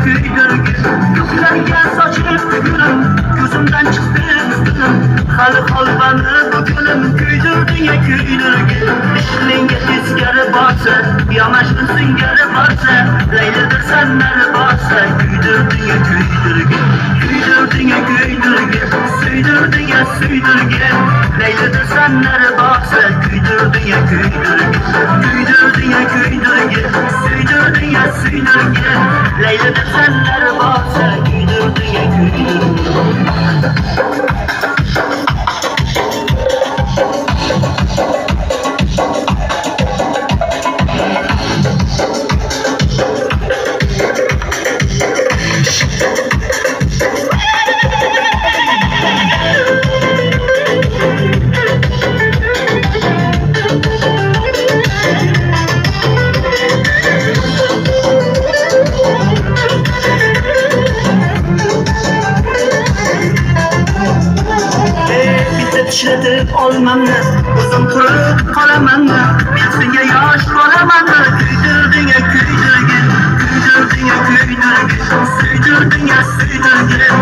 kuydirgin. Ko'klarga sochilib gulum, ko'zimdan chiqdi ustunim. Hali holvani bugunim, kuydirding kuydirgin. Ishingga teskari borsa, yamashni singari borsa, laylidir sanlar borsa, kuydirding kuydirgin. Kuydirding kuydirgin, suydirding suydirgin. Laylidir sanlar borsa, kuydirding kuydirgin. Kuydirding kuydirgin, suydirding suydirgin. Laylidir sanlar borsa, kuydirding kuydirgin. Ishlatib olmamni, o'zim qurib qolamanmi? Men senga yosh bolamanmi? Kuydirding kuydirgin, kuydirding kuydirgin, suydirding suydirgin.